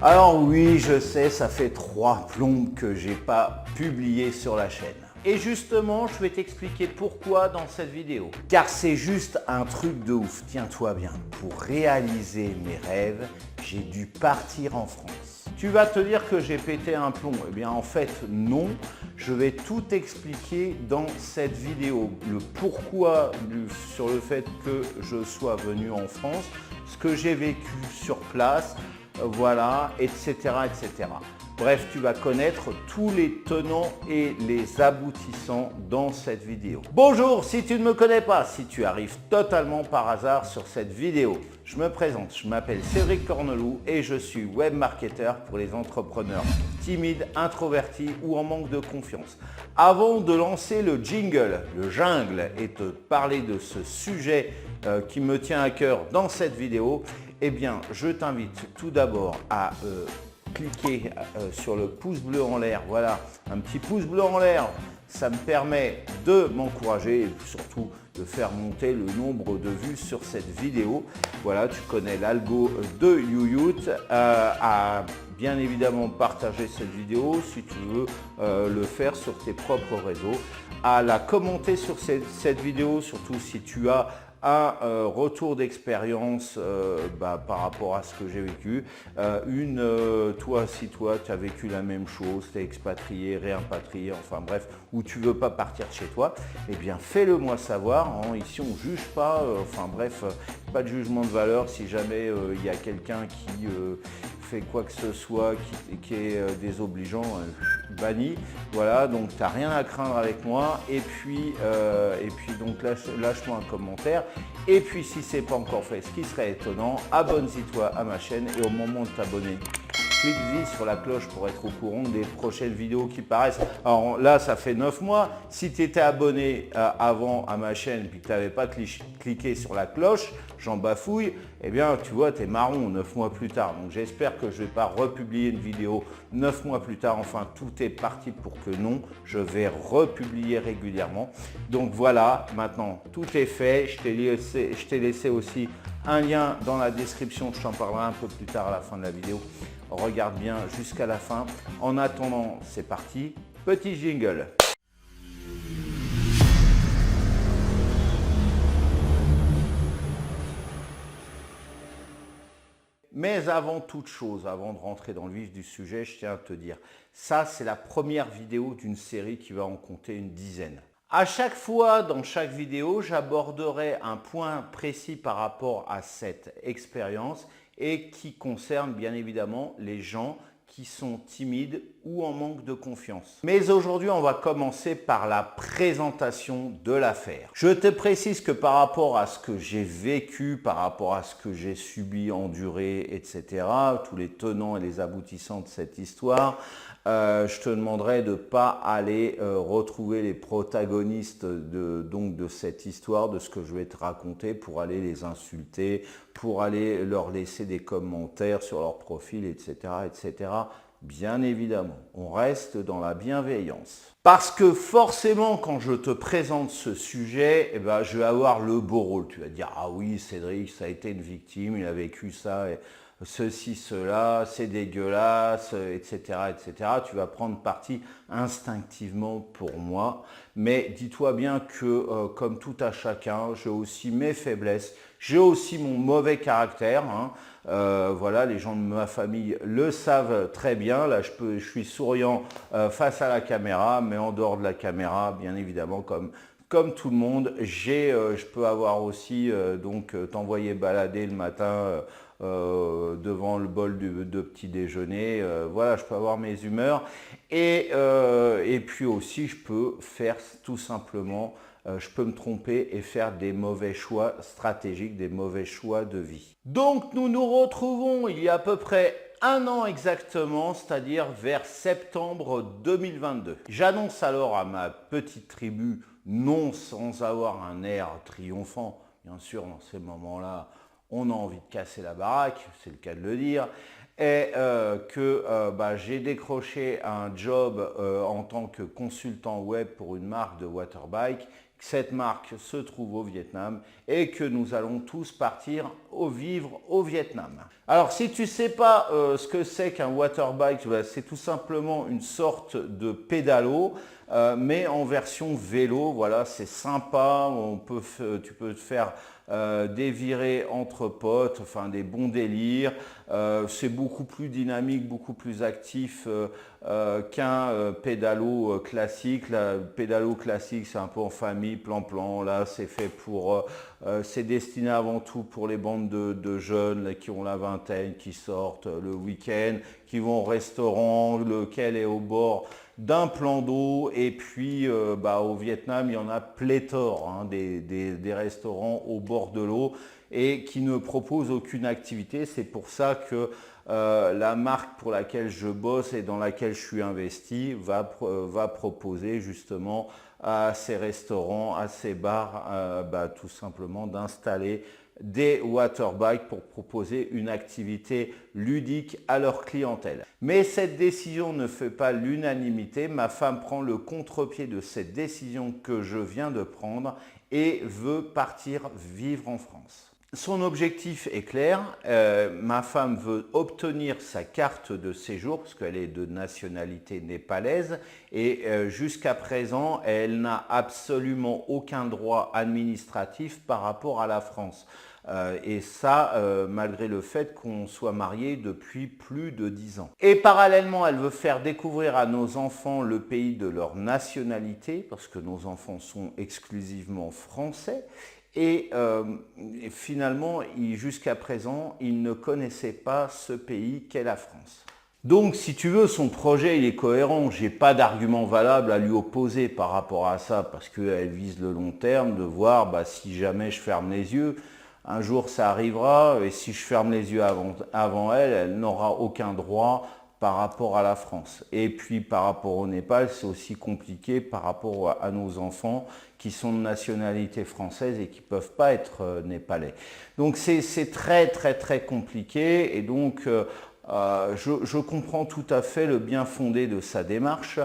Alors oui, je sais, ça fait 3 plombes que j'ai pas publié sur la chaîne. Et justement, je vais t'expliquer pourquoi dans cette vidéo. Car c'est juste un truc de ouf, tiens-toi bien. Pour réaliser mes rêves, j'ai dû partir en France. Tu vas te dire que j'ai pété un plomb. Eh bien en fait non, je vais tout expliquer dans cette vidéo. Le pourquoi sur le fait que je sois venu en France, ce que j'ai vécu sur place, voilà, etc., etc. Bref, tu vas connaître tous les tenants et les aboutissants dans cette vidéo. Bonjour, si tu ne me connais pas, si tu arrives totalement par hasard sur cette vidéo, je me présente, je m'appelle Cédric Corneloup et je suis web marketeur pour les entrepreneurs timides, introvertis ou en manque de confiance. Avant de lancer le jungle et te parler de ce sujet qui me tient à cœur dans cette vidéo, eh bien, je t'invite tout d'abord à cliquer sur le pouce bleu en l'air. Voilà, un petit pouce bleu en l'air, ça me permet de m'encourager et surtout de faire monter le nombre de vues sur cette vidéo. Voilà, tu connais l'algo de YouYout. À bien évidemment partager cette vidéo si tu veux le faire sur tes propres réseaux, à la commenter sur cette vidéo, surtout si tu as un retour d'expérience par rapport à ce que j'ai vécu. Toi, si toi tu as vécu la même chose, tu es expatrié, réimpatrié, enfin bref, ou tu veux pas partir de chez toi, eh bien fais-le moi savoir. Hein. Ici on juge pas, enfin bref, pas de jugement de valeur. Si jamais il y a quelqu'un qui fait quoi que ce soit qui est désobligeant, banni. Voilà, donc tu n'as rien à craindre avec moi. Et puis donc lâche-moi un commentaire. Et puis si ce n'est pas encore fait, ce qui serait étonnant, abonne-toi à ma chaîne et au moment de t'abonner, clique sur la cloche pour être au courant des prochaines vidéos qui paraissent. Alors là, ça fait 9 mois. Si tu étais abonné avant à ma chaîne et que tu n'avais pas cliqué sur la cloche, j'en bafouille, eh bien tu vois, tu es marron 9 mois plus tard. Donc j'espère que je ne vais pas republier une vidéo 9 mois plus tard. Enfin, tout est parti pour que non, je vais republier régulièrement. Donc voilà, maintenant tout est fait. Je t'ai laissé aussi un lien dans la description. Je t'en parlerai un peu plus tard à la fin de la vidéo. Regarde bien jusqu'à la fin. En attendant, c'est parti. Petit jingle. Mais avant toute chose, avant de rentrer dans le vif du sujet, je tiens à te dire, ça c'est la première vidéo d'une série qui va en compter une dizaine. À chaque fois, dans chaque vidéo, j'aborderai un point précis par rapport à cette expérience et qui concerne bien évidemment les gens qui sont timides ou en manque de confiance. Mais aujourd'hui, on va commencer par la présentation de l'affaire. Je te précise que par rapport à ce que j'ai vécu, par rapport à ce que j'ai subi, enduré, etc., tous les tenants et les aboutissants de cette histoire, je te demanderai de ne pas aller retrouver les protagonistes de cette histoire, de ce que je vais te raconter, pour aller les insulter, pour aller leur laisser des commentaires sur leur profil, etc., etc. Bien évidemment, on reste dans la bienveillance. Parce que forcément, quand je te présente ce sujet, eh ben, je vais avoir le beau rôle. Tu vas dire, ah oui, Cédric, ça a été une victime, il a vécu ça, et ceci, cela, c'est dégueulasse, etc., etc. Tu vas prendre parti instinctivement pour moi. Mais dis-toi bien que, comme tout à chacun, j'ai aussi mes faiblesses, j'ai aussi mon mauvais caractère. Hein. Voilà, les gens de ma famille le savent très bien. Là, je suis souriant face à la caméra, mais en dehors de la caméra, bien évidemment, comme tout le monde, je peux avoir aussi t'envoyer balader le matin devant le bol de petit déjeuner. Voilà, je peux avoir mes humeurs et puis aussi je peux faire tout simplement, je peux me tromper et faire des mauvais choix stratégiques, des mauvais choix de vie. Donc nous nous retrouvons il y a à peu près un an exactement, c'est-à-dire vers septembre 2022. J'annonce alors à ma petite tribu, non sans avoir un air triomphant, bien sûr dans ces moments-là, on a envie de casser la baraque, c'est le cas de le dire. est que j'ai décroché un job en tant que consultant web pour une marque de waterbike. Cette marque se trouve au Vietnam et que nous allons tous partir vivre au Vietnam. Alors si tu ne sais pas ce que c'est qu'un waterbike, c'est tout simplement une sorte de pédalo, mais en version vélo. Voilà, c'est sympa, tu peux te faire des virées entre potes, enfin des bons délires. C'est beaucoup plus dynamique, beaucoup plus actif qu'un pédalo classique. Le pédalo classique, c'est un peu en famille, plan-plan. Là, c'est fait c'est destiné avant tout pour les bandes de jeunes là, qui ont la vingtaine, qui sortent le week-end, qui vont au restaurant, lequel est au bord d'un plan d'eau. Et puis au Vietnam, il y en a pléthore, hein, des restaurants au bord de l'eau et qui ne proposent aucune activité. C'est pour ça que la marque pour laquelle je bosse et dans laquelle je suis investi va proposer justement à ces restaurants, à ces bars, tout simplement d'installer des waterbikes pour proposer une activité ludique à leur clientèle. Mais cette décision ne fait pas l'unanimité. Ma femme prend le contre-pied de cette décision que je viens de prendre et veut partir vivre en France. Son objectif est clair, ma femme veut obtenir sa carte de séjour parce qu'elle est de nationalité népalaise et jusqu'à présent elle n'a absolument aucun droit administratif par rapport à la France. Et ça, malgré le fait qu'on soit mariés depuis plus de 10 ans. Et parallèlement, elle veut faire découvrir à nos enfants le pays de leur nationalité, parce que nos enfants sont exclusivement français. Et finalement, jusqu'à présent, ils ne connaissaient pas ce pays qu'est la France. Donc, si tu veux, son projet, il est cohérent. Je n'ai pas d'argument valable à lui opposer par rapport à ça, parce qu'elle vise le long terme, de voir si jamais je ferme les yeux, un jour ça arrivera, et si je ferme les yeux avant elle, elle n'aura aucun droit par rapport à la France. Et puis par rapport au Népal, c'est aussi compliqué par rapport à nos enfants qui sont de nationalité française et qui ne peuvent pas être népalais. Donc c'est très très très compliqué et donc je comprends tout à fait le bien fondé de sa démarche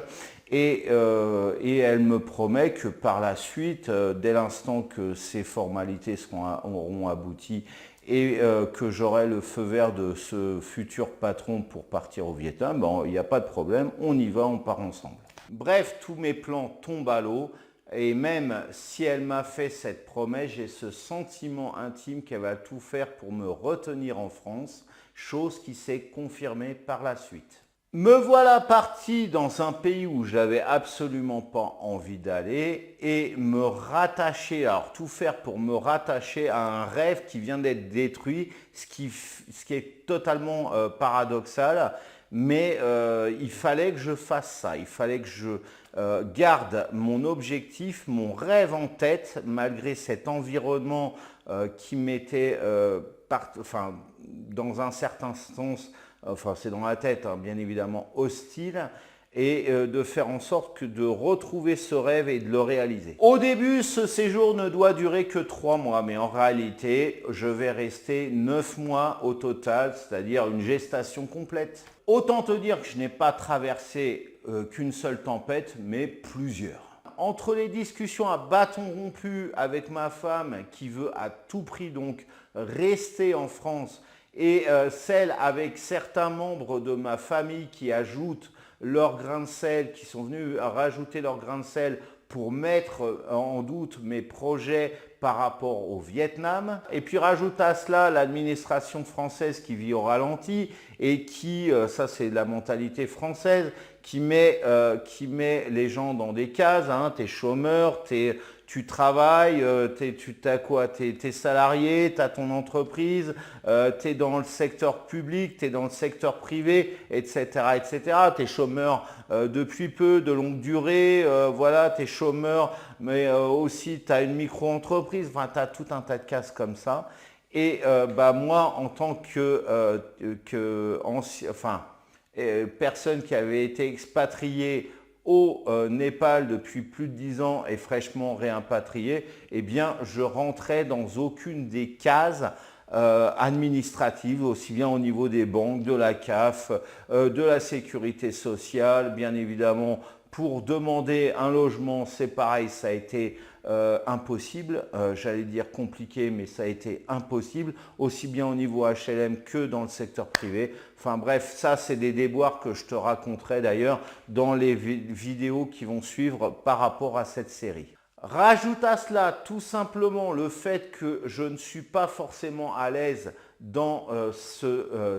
et elle me promet que par la suite, dès l'instant que ces formalités auront abouti et que j'aurai le feu vert de ce futur patron pour partir au Vietnam, il n'y a pas de problème, on y va, on part ensemble. Bref, tous mes plans tombent à l'eau et même si elle m'a fait cette promesse, j'ai ce sentiment intime qu'elle va tout faire pour me retenir en France, chose qui s'est confirmée par la suite. Me voilà parti dans un pays où j'avais absolument pas envie d'aller et me rattacher, alors tout faire pour me rattacher à un rêve qui vient d'être détruit, ce qui est totalement paradoxal, mais il fallait que je fasse ça, il fallait que je garde mon objectif, mon rêve en tête, malgré cet environnement qui m'était, dans un certain sens, c'est dans la tête, hein, bien évidemment, hostile, et de faire en sorte de retrouver ce rêve et de le réaliser. Au début, ce séjour ne doit durer que 3 mois, mais en réalité, je vais rester 9 mois au total, c'est-à-dire une gestation complète. Autant te dire que je n'ai pas traversé qu'une seule tempête, mais plusieurs. Entre les discussions à bâton rompu avec ma femme qui veut à tout prix donc rester en France et celle avec certains membres de ma famille qui ajoutent leur grain de sel, qui sont venus rajouter leur grain de sel pour mettre en doute mes projets par rapport au Vietnam. Et puis rajoute à cela l'administration française qui vit au ralenti et qui, ça c'est la mentalité française, qui met les gens dans des cases, hein, t'es chômeur, tu travailles, t'as quoi, t'es salarié, t'as ton entreprise, t'es dans le secteur public, t'es dans le secteur privé, etc., etc. T'es chômeur depuis peu, de longue durée, voilà, t'es chômeur, mais aussi t'as une micro-entreprise, enfin t'as tout un tas de cases comme ça. Et moi, en tant personne qui avait été expatriée au Népal depuis plus de 10 ans et fraîchement réimpatrié, eh bien je rentrais dans aucune des cases administratives, aussi bien au niveau des banques, de la CAF, de la sécurité sociale, bien évidemment. Pour demander un logement, c'est pareil, ça a été impossible, j'allais dire compliqué, mais ça a été impossible, aussi bien au niveau HLM que dans le secteur privé. Enfin bref, ça c'est des déboires que je te raconterai d'ailleurs dans les vidéos qui vont suivre par rapport à cette série. Rajoute à cela tout simplement le fait que je ne suis pas forcément à l'aise dans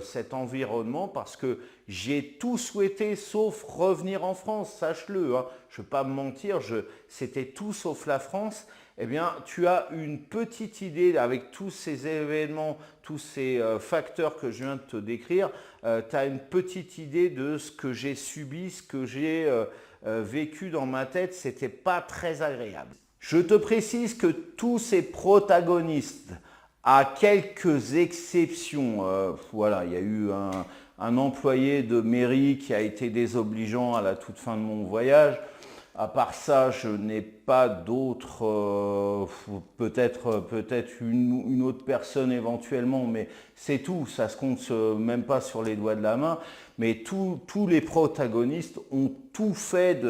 cet environnement parce que j'ai tout souhaité sauf revenir en France, sache-le, hein. Je ne vais pas me mentir, c'était tout sauf la France. Eh bien, tu as une petite idée avec tous ces événements, tous ces facteurs que je viens de te décrire, tu as une petite idée de ce que j'ai subi, ce que j'ai vécu dans ma tête, c'était pas très agréable. Je te précise que tous ces protagonistes, à quelques exceptions, voilà, il y a eu un employé de mairie qui a été désobligeant à la toute fin de mon voyage. À part ça, je n'ai pas d'autres, peut-être une autre personne éventuellement, mais c'est tout, ça se compte même pas sur les doigts de la main. Mais tous les protagonistes ont tout fait,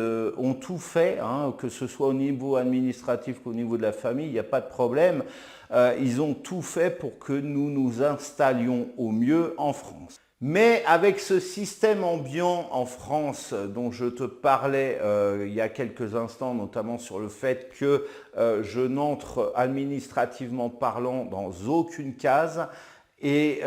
hein, que ce soit au niveau administratif qu'au niveau de la famille, il n'y a pas de problème. Ils ont tout fait pour que nous nous installions au mieux en France. Mais avec ce système ambiant en France dont je te parlais il y a quelques instants, notamment sur le fait que je n'entre administrativement parlant dans aucune case, et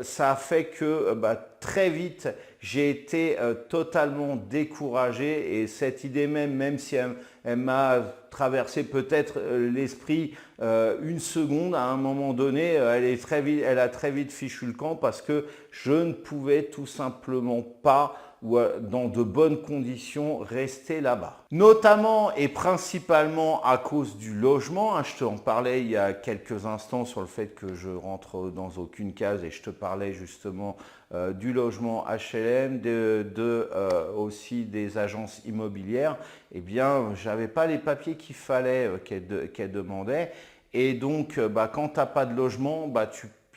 ça a fait que très vite j'ai été totalement découragé, et cette idée même si elle m'a traversé peut-être l'esprit une seconde à un moment donné, elle a très vite fichu le camp parce que je ne pouvais tout simplement pas, dans de bonnes conditions, rester là-bas. Notamment et principalement à cause du logement, hein, je te en parlais il y a quelques instants sur le fait que je rentre dans aucune case, et je te parlais justement du logement HLM, aussi des agences immobilières. Eh bien, j'avais pas les papiers qu'il fallait, qu'elles demandaient. Et donc, quand tu n'as pas de logement,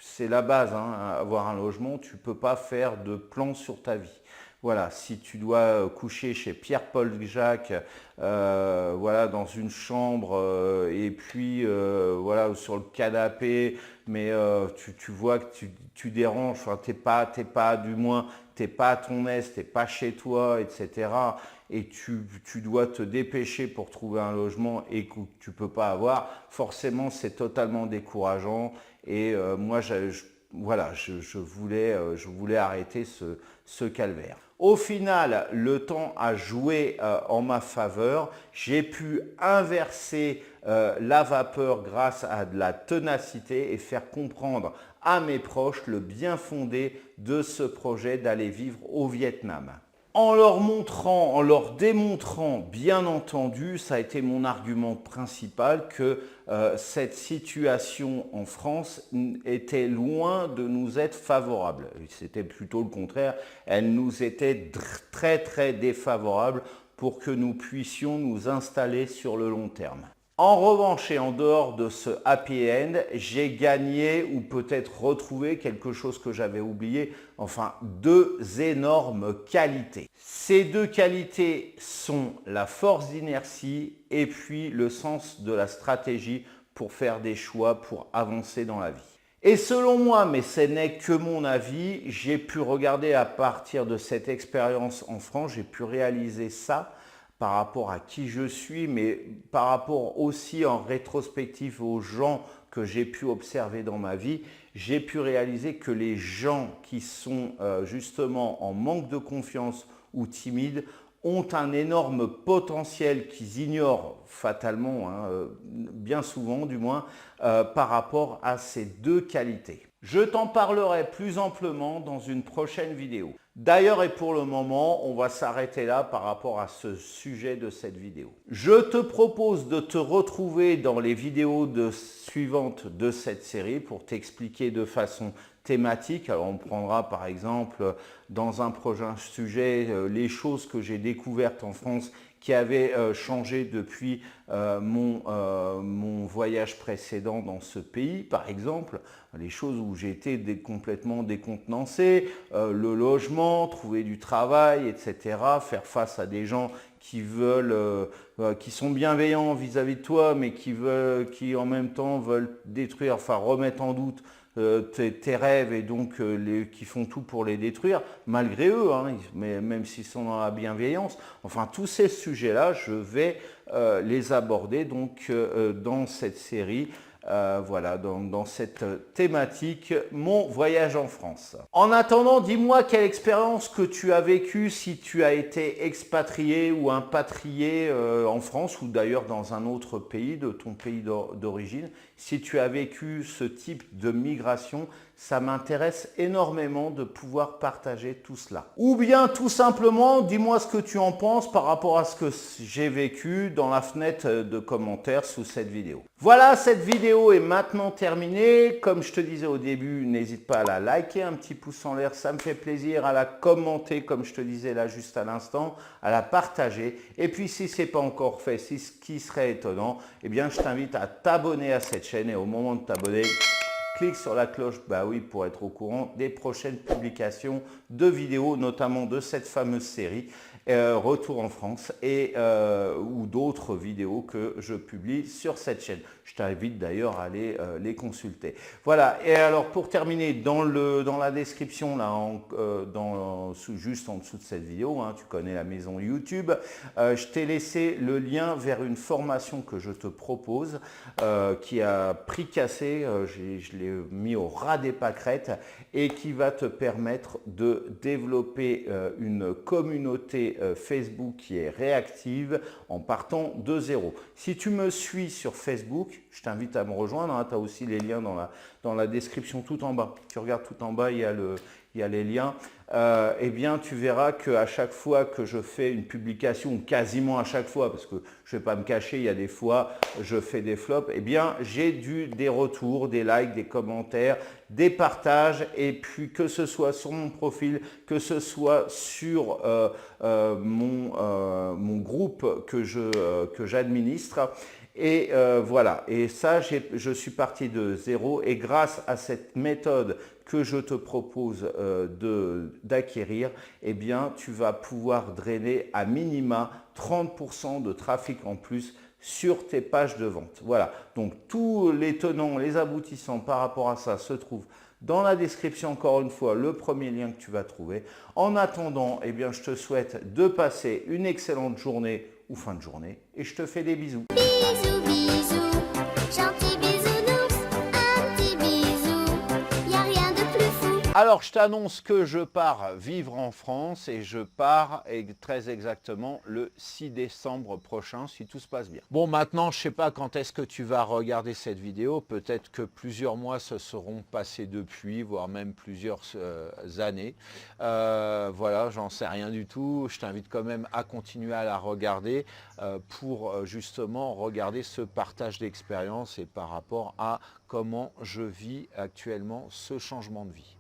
c'est la base, hein, avoir un logement, tu ne peux pas faire de plan sur ta vie. Voilà, si tu dois coucher chez Pierre-Paul Jacques, voilà, dans une chambre, et puis voilà, sur le canapé, mais tu vois que tu déranges, enfin, t'es pas à ton aise, t'es pas chez toi, etc. Et tu dois te dépêcher pour trouver un logement et que tu ne peux pas avoir, forcément c'est totalement décourageant. Et moi, voilà, je voulais arrêter ce calvaire. Au final, le temps a joué en ma faveur. J'ai pu inverser la vapeur grâce à de la ténacité et faire comprendre à mes proches le bien fondé de ce projet d'aller vivre au Vietnam. En leur démontrant, bien entendu, ça a été mon argument principal, que cette situation en France était loin de nous être favorable. C'était plutôt le contraire, elle nous était très très défavorable pour que nous puissions nous installer sur le long terme. En revanche, et en dehors de ce happy end, j'ai gagné ou peut-être retrouvé quelque chose que j'avais oublié, enfin deux énormes qualités. Ces deux qualités sont la force d'inertie et puis le sens de la stratégie pour faire des choix, pour avancer dans la vie. Et selon moi, mais ce n'est que mon avis, j'ai pu regarder à partir de cette expérience en France, j'ai pu réaliser ça par rapport à qui je suis, mais par rapport aussi en rétrospective aux gens que j'ai pu observer dans ma vie, j'ai pu réaliser que les gens qui sont justement en manque de confiance ou timides ont un énorme potentiel qu'ils ignorent fatalement, hein, bien souvent du moins, par rapport à ces deux qualités. Je t'en parlerai plus amplement dans une prochaine vidéo. D'ailleurs, et pour le moment, on va s'arrêter là par rapport à ce sujet de cette vidéo. Je te propose de te retrouver dans les vidéos suivantes de cette série pour t'expliquer de façon thématique. Alors on prendra par exemple dans un prochain sujet les choses que j'ai découvertes en France qui avait changé depuis mon voyage précédent dans ce pays, par exemple. Les choses où j'ai été complètement décontenancé, le logement, trouver du travail, etc. Faire face à des gens qui sont bienveillants vis-à-vis de toi, mais qui en même temps veulent détruire, enfin remettre en doute tes rêves, et donc qui font tout pour les détruire, malgré eux, hein, mais même s'ils sont dans la bienveillance. Enfin, tous ces sujets-là, je vais les aborder donc dans cette série. Voilà, dans cette thématique, mon voyage en France. En attendant, dis-moi quelle expérience que tu as vécue si tu as été expatrié ou impatrié en France, ou d'ailleurs dans un autre pays, de ton pays d'origine. Si tu as vécu ce type de migration, ça m'intéresse énormément de pouvoir partager tout cela. Ou bien tout simplement, dis-moi ce que tu en penses par rapport à ce que j'ai vécu dans la fenêtre de commentaires sous cette vidéo. Voilà, cette vidéo est maintenant terminée. Comme je te disais au début, n'hésite pas à la liker, un petit pouce en l'air, ça me fait plaisir, à la commenter comme je te disais là juste à l'instant, à la partager. Et puis si ce n'est pas encore fait, ce qui serait étonnant, eh bien je t'invite à t'abonner à cette chaîne, et au moment de t'abonner, clique sur la cloche, bah oui, pour être au courant des prochaines publications de vidéos, notamment de cette fameuse série Retour en France, et ou d'autres vidéos que je publie sur cette chaîne. Je t'invite d'ailleurs à aller les consulter. Voilà, et alors pour terminer, dans la description, là, juste en dessous de cette vidéo, hein, tu connais la maison YouTube, je t'ai laissé le lien vers une formation que je te propose, qui a prix cassé, je l'ai mis au ras des pâquerettes, et qui va te permettre de développer une communauté Facebook qui est réactive en partant de zéro. Si tu me suis sur Facebook, je t'invite à me rejoindre, hein, tu as aussi les liens dans la description tout en bas. Tu regardes tout en bas, il y a les liens. Eh bien, tu verras qu'à chaque fois que je fais une publication, ou quasiment à chaque fois, parce que je ne vais pas me cacher, il y a des fois, je fais des flops, eh bien, j'ai des retours, des likes, des commentaires, des partages, et puis que ce soit sur mon profil, que ce soit sur mon groupe que j'administre. Et voilà, et ça, je suis parti de zéro, et grâce à cette méthode que je te propose d'acquérir, eh bien, tu vas pouvoir drainer à minima 30% de trafic en plus sur tes pages de vente. Voilà, donc tous les tenants, les aboutissants par rapport à ça se trouvent dans la description, encore une fois, le premier lien que tu vas trouver. En attendant, eh bien, je te souhaite de passer une excellente journée ou fin de journée, et je te fais des bisous. Bisous, bisous, gentil bisounours, un petit bisou, y a rien de plus fou. Alors, je t'annonce que je pars vivre en France, et je pars très exactement le 6 décembre prochain, si tout se passe bien. Bon, maintenant, je ne sais pas quand est-ce que tu vas regarder cette vidéo. Peut-être que plusieurs mois se seront passés depuis, voire même plusieurs années. Voilà, j'en sais rien du tout. Je t'invite quand même à continuer à la regarder pour justement regarder ce partage d'expérience et par rapport à comment je vis actuellement ce changement de vie.